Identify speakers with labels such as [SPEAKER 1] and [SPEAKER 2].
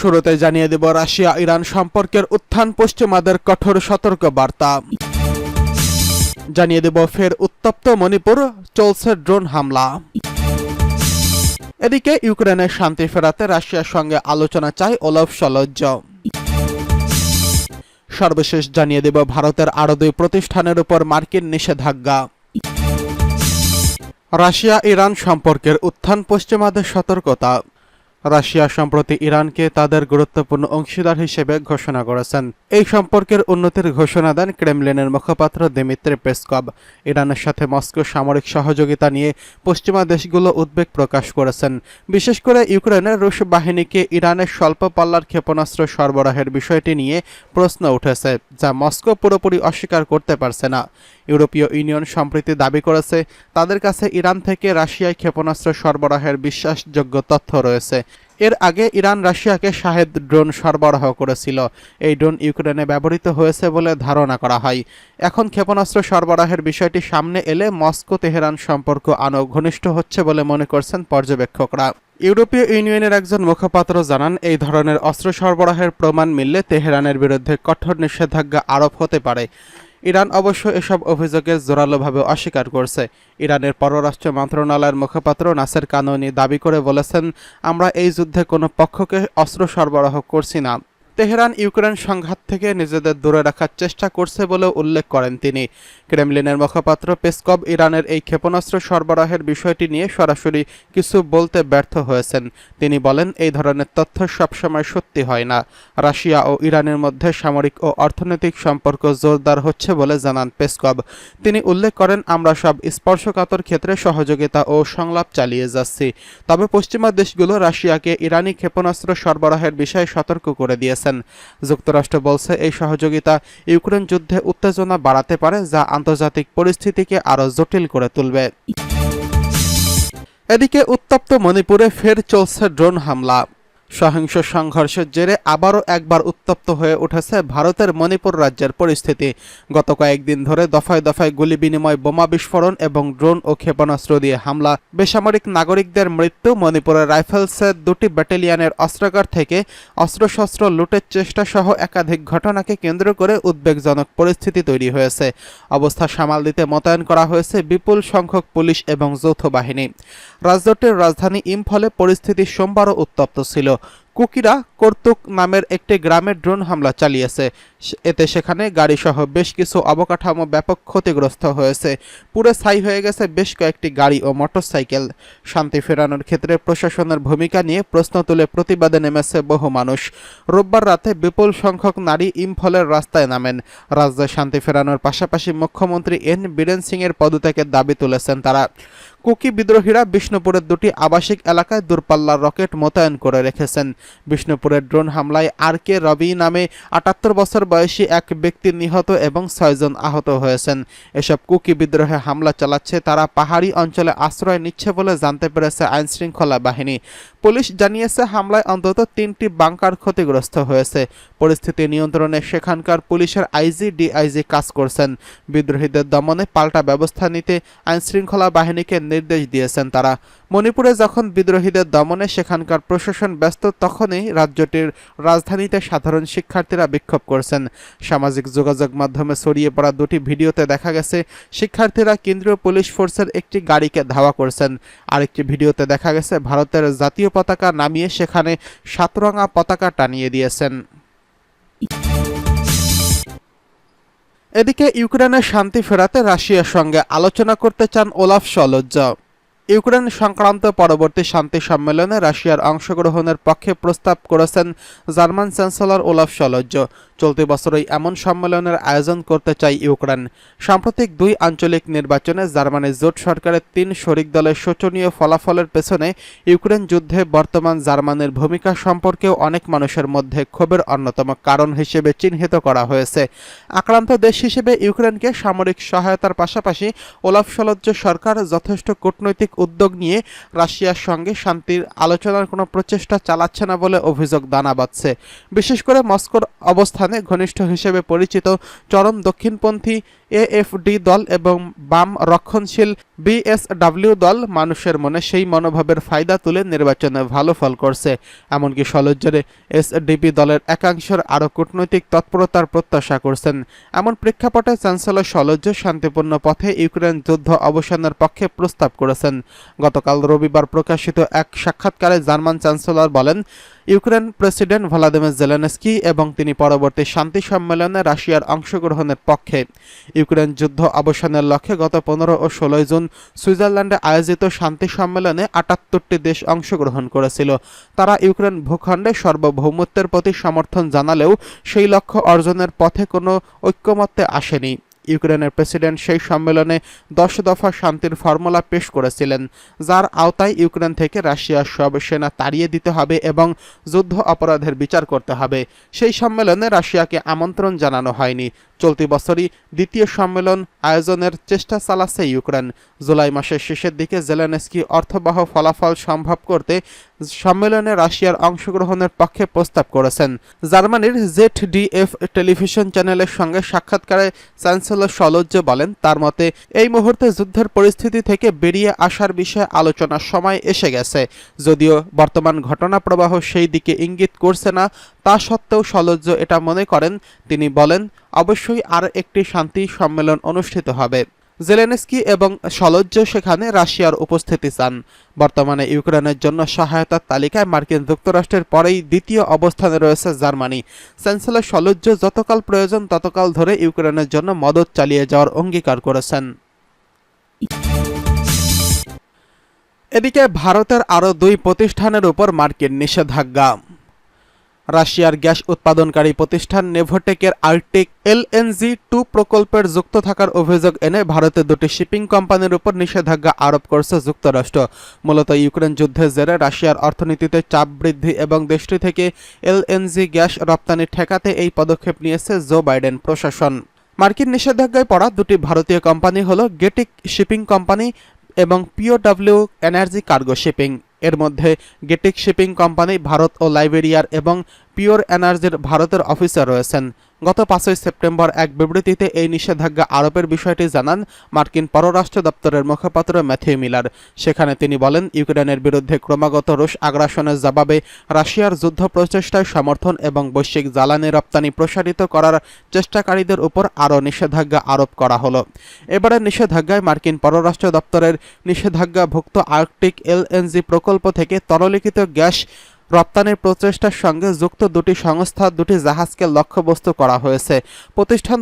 [SPEAKER 1] শুরুতে জানিয়ে দেব Russia Iran সম্পর্কের উত্থান পশ্চিমাদের কঠোর সতর্ক বার্তা। জানিয়ে দেব ফের উত্তপ্ত মণিপুর, চলছে ড্রোন হামলা। এদিকে ইউক্রেনের শান্তি ফেরাতে রাশিয়ার সঙ্গে আলোচনা চায় ওলাফ শলজ। সর্বশেষ জানিয়ে দেব ভারতের আরও 2 প্রতিষ্ঠানের উপর মার্কিন নিষেধাজ্ঞা। রাশিয়া ইরান সম্পর্কের উত্থান পশ্চিমাদের সতর্কতা। রাশিয়া সম্প্রতি ইরানকে তাদের গুরুত্বপূর্ণ অংশীদার হিসেবে ঘোষণা করেছেন। এই সম্পর্কের উন্নতির ঘোষণা দেন ক্রেমলিনের মুখপাত্র দিমিত্রি পেসকভ। ইরানের সাথে মস্কো সামরিক সহযোগিতা নিয়ে পশ্চিমা দেশগুলো উদ্বেগ প্রকাশ করেছেন। বিশেষ করে ইউক্রেনের রুশ বাহিনীকে ইরানের স্বল্প পাল্লার ক্ষেপণাস্ত্র সরবরাহের বিষয়টি নিয়ে প্রশ্ন উঠেছে, যা মস্কো পুরোপুরি অস্বীকার করতে পারছে না। ইউরোপীয় ইউনিয়ন সম্প্রতি দাবি করেছে তাদের কাছে ইরান থেকে রাশিয়ায় ক্ষেপণাস্ত্র সরবরাহের বিশ্বাসযোগ্য তথ্য রয়েছে। এর আগে ইরান রাশিয়াকে শাহেদ ড্রোন সরবরাহ করেছিল। এই ড্রোন ইউক্রেনে ব্যবহৃত হয়েছে বলে ধারণা করা হয়। এখন ক্ষেপণাস্ত্র সরবরাহের বিষয়টি সামনে এলে মস্কো তেহরান সম্পর্ক আরও ঘনিষ্ঠ হচ্ছে বলে মনে করছেন পর্যবেক্ষকরা। ইউরোপীয় ইউনিয়নের একজন মুখপাত্র জানান, এই ধরনের অস্ত্র সরবরাহের প্রমাণ মিললে তেহরানের বিরুদ্ধে কঠোর নিষেধাজ্ঞা আরোপ হতে পারে। ইরান অবশ্য এসব অভিযোগের জোরালোভাবে অস্বীকার করছে। ইরানের পররাষ্ট্র মন্ত্রণালয়ের মুখপাত্র নাসের কানৌনি দাবি করে বলেছেন, আমরা এই যুদ্ধে কোনো পক্ষকে অস্ত্র সরবরাহ করছি না। তেহরান ইউক্রেন সংঘাত থেকে নিজেদের দূরে রাখার চেষ্টা করছে বলেও উল্লেখ করেন তিনি। ক্রেমলিনের মুখপাত্র পেসকভ ইরানের এই ক্ষেপণাস্ত্র সরবরাহের বিষয়টি নিয়ে সরাসরি কিছু বলতে ব্যর্থ হয়েছেন। তিনি বলেন, এই ধরনের তথ্য সবসময় সত্যি হয় না। রাশিয়া ও ইরানের মধ্যে সামরিক ও অর্থনৈতিক সম্পর্ক জোরদার হচ্ছে বলে জানান পেসকভ। তিনি উল্লেখ করেন, আমরা সব স্পর্শকাতর ক্ষেত্রে সহযোগিতা ও সংলাপ চালিয়ে যাচ্ছি। তবে পশ্চিমা দেশগুলো রাশিয়াকে ইরানি ক্ষেপণাস্ত্র সরবরাহের বিষয়ে সতর্ক করে দিয়েছে। যুক্তরাষ্ট্র বলছে এই সহযোগিতা ইউক্রেন যুদ্ধে উত্তেজনা বাড়াতে পারে, যা আন্তর্জাতিক পরিস্থিতিকে আরও জটিল করে তুলবে। এদিকে উত্তপ্ত মণিপুরে ফের চলছে ড্রোন হামলা। সহিংস সংঘর্ষের জেরে আবারও একবার উত্তপ্ত হয়ে উঠেছে ভারতের মণিপুর রাজ্যের পরিস্থিতি। গত কয়েকদিন ধরে দফায় দফায় গুলি বিনিময়, বোমা বিস্ফোরণ এবং ড্রোন ও ক্ষেপণাস্ত্র দিয়ে হামলা, বেসামরিক নাগরিকদের মৃত্যু, মণিপুরের রাইফেলসের 2টি ব্যাটালিয়নের অস্ত্রাগার থেকে অস্ত্রশস্ত্র লুটের চেষ্টা সহ একাধিক ঘটনাকে কেন্দ্র করে উদ্বেগজনক পরিস্থিতি তৈরি হয়েছে। অবস্থা সামাল দিতে মোতায়েন করা হয়েছে বিপুল সংখ্যক পুলিশ এবং যৌথ বাহিনী। রাজ্যটির রাজধানী ইম্ফলে পরিস্থিতি সোমবারও উত্তপ্ত ছিল। কুকিরা কর্তুক নামের একটি গ্রামে ড্রোন হামলা চালিয়েছে। এতে সেখানে গাড়িসহ বেশ কিছু অবকাঠামো ব্যাপক ক্ষতিগ্রস্ত হয়েছে। পুরো ছাই হয়ে গেছে বেশ কয়েকটি গাড়ি ও মোটরসাইকেল। শান্তি ফেরানোর ক্ষেত্রে প্রশাসনের ভূমিকা নিয়ে প্রশ্ন তুলে প্রতিবাদে নেমেছে বহু মানুষ। রোববার রাতে বিপুল সংখ্যক নারী ইম্ফলের রাস্তায় নামেন। রাজ্যে শান্তি ফেরানোর পাশাপাশি মুখ্যমন্ত্রী এন বীরেন সিংয়ের পদত্যাগের দাবি তুলেছেন তারা। কুকি বিদ্রোহীরা বিষ্ণুপুরের 2টি আবাসিক এলাকায় দূরপাল্লার রকেট মোতায়েন করে রেখেছেন। বিষ্ণুপুরের ড্রোন হামলায় আর.কে. রবি নামে 78 বছর বয়সী এক ব্যক্তি নিহত এবং 6 জন আহত হয়েছেন। এসব কুকি বিদ্রোহে হামলা চালাচ্ছে তারা পাহাড়ি অঞ্চলে আশ্রয় নিচ্ছে বলে জানতে পেরেছে আইনশৃঙ্খলা বাহিনী। পুলিশ জানিয়েছে, হামলায় অন্তত 3টি বাংকার ক্ষতিগ্রস্ত হয়েছে। পরিস্থিতি নিয়ন্ত্রণে সেখানকার পুলিশের আইজি, ডিআইজি কাজ করছেন। বিদ্রোহীদের দমনে পাল্টা ব্যবস্থা নিতে আইনশৃঙ্খলা বাহিনীকে নির্দেশ দিয়েছেন তারা। মণিপুরে যখন বিদ্রোহীদের দমনে সেখানকার প্রশাসন ব্যস্ত, তখনই রাজ্যটির রাজধানীতে সাধারণ শিক্ষার্থীরা বিক্ষোভ করছেন। সামাজিক যোগাযোগ মাধ্যমে ছড়িয়ে পড়া 2টি ভিডিওতে দেখা গেছে শিক্ষার্থীরা কেন্দ্রীয় পুলিশ ফোর্সের একটি গাড়িকে ধাওয়া করছেন। আরেকটি ভিডিওতে দেখা গেছে ভারতের জাতীয় পতাকা নামিয়ে সেখানে 7 রঙা পতাকা টানিয়ে দিয়েছেন। এদিকে ইউক্রেনের শান্তি ফেরাতে রাশিয়ার সঙ্গে আলোচনা করতে চান ওলাফ শলজ। ইউক্রেন সংক্রান্ত পরবর্তী শান্তি সম্মেলনে রাশিয়ার অংশগ্রহণের পক্ষে প্রস্তাব করেছেন জার্মান চ্যান্সেলর ওলাফ শলজ। চলতি বছরই এমন সম্মেলনের আয়োজন করতে চায় ইউক্রেন। সাম্প্রতিক 2 আঞ্চলিক নির্বাচনে জার্মানির জোট সরকারের 3 শরিক দলের শোচনীয় ফলাফলের পেছনে ইউক্রেন যুদ্ধে বর্তমান জার্মানির ভূমিকা সম্পর্কেও অনেক মানুষের মধ্যে ক্ষোভের অন্যতম কারণ হিসেবে চিহ্নিত করা হয়েছে। আক্রান্ত দেশ হিসেবে ইউক্রেনকে সামরিক সহায়তার পাশাপাশি ওলাফ শলজ সরকার যথেষ্ট কূটনৈতিক উদ্যোগ নিয়ে রাশিয়ার সঙ্গে শান্তির আলোচনার কোনো প্রচেষ্টা চালাচ্ছে না বলে অভিযোগ দানা বাঁধছে। বিশেষ করে মস্কোর অবস্থানে ঘনিষ্ঠ হিসেবে পরিচিত চরম দক্ষিণপন্থী এএফডি দল এবং বাম রক্ষণশীল বিএসডব্লিউ দল মানুষের মনে সেই মনোভাবের ফায়দা তুলে নির্বাচনে ভালো ফল করছে। এমনকি সলজ্জরে এসডিপি দলের একাংশের আরও কূটনৈতিক তৎপরতার প্রত্যাশা করছেন। এমন প্রেক্ষাপটে চ্যান্সেলর সলজ্জ শান্তিপূর্ণ পথে ইউক্রেন যুদ্ধ অবসানের পক্ষে প্রস্তাব করেছেন। গতকাল রবিবার প্রকাশিত এক সাক্ষাৎকারে জার্মান চ্যান্সেলর বলেন, ইউক্রেন প্রেসিডেন্ট ভলাদিমির জেলেনস্কি এবং তিনি পরবর্তী শান্তি সম্মেলনে রাশিয়ার অংশগ্রহণের পক্ষে। ইউক্রেন যুদ্ধ অবসানের লক্ষ্যে গত 15 ও 16 জুন সুইজারল্যান্ডে আয়োজিত শান্তি সম্মেলনে 78টি দেশ অংশগ্রহণ করেছিল। তারা ইউক্রেন ভূখণ্ডে সার্বভৌমত্বের প্রতি সমর্থন জানালেও সেই লক্ষ্য অর্জনের পথে কোনো ঐক্যমত্যে আসেনি। ইউক্রেনের প্রেসিডেন্ট সেই সম্মেলনে 10 দফা শান্তির ফর্মুলা পেশ করেছিলেন, যার আওতায় ইউক্রেন থেকে রাশিয়ার সব সেনা তাড়িয়ে দিতে হবে এবং যুদ্ধ অপরাধের বিচার করতে হবে। সেই সম্মেলনে রাশিয়াকে আমন্ত্রণ জানানো হয়নি। চলতি বছরই দ্বিতীয় সম্মেলন আয়োজনের চেষ্টা চালাচ্ছে ইউক্রেন। জুলাই মাসের শেষের দিকে জেলেনস্কি অর্থবহ ফলাফল সম্ভব করতে সম্মেলনে রাশিয়ার অংশগ্রহণের পক্ষে প্রস্তাব করেছেন। জার্মানির ZDF টেলিভিশন চ্যানেলের সঙ্গে সাক্ষাৎকারে চ্যান্সেলর সলজ্জ বলেন, তার মতে এই মুহূর্তে যুদ্ধের পরিস্থিতি থেকে বেরিয়ে আসার বিষয়ে আলোচনার সময় এসে গেছে। যদিও বর্তমান ঘটনা প্রবাহ সেই দিকে ইঙ্গিত করছে না, তা সত্ত্বেও সলজ্জ এটা মনে করেন। তিনি বলেন, অবশ্যই আর একটি শান্তি সম্মেলন অনুষ্ঠিত হবে। জেলেনস্কি এবং সলজ্জ সেখানে রাশিয়ার উপস্থিতি চান। বর্তমানে ইউক্রেনের জন্য সহায়তার তালিকায় মার্কিন যুক্তরাষ্ট্রের পরেই দ্বিতীয় অবস্থানে রয়েছে জার্মানি। চ্যান্সেলর সলজ্জ যতকাল প্রয়োজন ততকাল ধরে ইউক্রেনের জন্য মদত চালিয়ে যাওয়ার অঙ্গীকার করেছেন। এদিকে ভারতের আরও 2 প্রতিষ্ঠানের উপর মার্কিন নিষেধাজ্ঞা। রাশিয়ার গ্যাস উৎপাদনকারী প্রতিষ্ঠান নেভোটেকের আর্কটিক LNG-2 প্রকল্পের যুক্ত থাকার অভিযোগ এনে ভারতের 2টি শিপিং কোম্পানির উপর নিষেধাজ্ঞা আরোপ করেছে যুক্তরাষ্ট্র। মূলত ইউক্রেন যুদ্ধের জেরে রাশিয়ার অর্থনীতিতে চাপ বৃদ্ধি এবং দেশটি থেকে LNG গ্যাস রপ্তানি ঠেকাতে এই পদক্ষেপ নিয়েছে জো বাইডেন প্রশাসন। মার্কিন নিষেধাজ্ঞায় পড়া 2টি ভারতীয় কোম্পানি হল গেটিক শিপিং কোম্পানি এবং POW এনার্জি কার্গো শিপিং। এর মধ্যে গেটিক শিপিং কোম্পানি ভারত ও লাইবেরিয়ার এবং পিওর এনার্জির ভারতের অফিসার রয়েছেন। গত 5 সেপ্টেম্বর এক বিবৃতিতে এই নিষেধাজ্ঞা আরোপের বিষয়টি জানান মার্কিন পররাষ্ট্র দপ্তরের মুখপাত্র ম্যাথিউ মিলার। সেখানে তিনি বলেন, ইউক্রেনের বিরুদ্ধে ক্রমাগত রুশ আগ্রাসনের জবাবে রাশিয়ার যুদ্ধ প্রচেষ্টায় সমর্থন এবং বৈশ্বিক জ্বালানি রপ্তানি প্রসারিত করার চেষ্টাকারীদের উপর আরও নিষেধাজ্ঞা আরোপ করা হলো। এবারের নিষেধাজ্ঞায় মার্কিন পররাষ্ট্র দপ্তরের নিষেধাজ্ঞাভুক্ত আর্কটিক LNG প্রকল্প থেকে তরলীকৃত গ্যাস রপ্তানির প্রচেষ্টার সঙ্গে যুক্ত 2টি সংস্থা 2টি জাহাজকে লক্ষ্যবস্তু করা হয়েছে। প্রতিষ্ঠান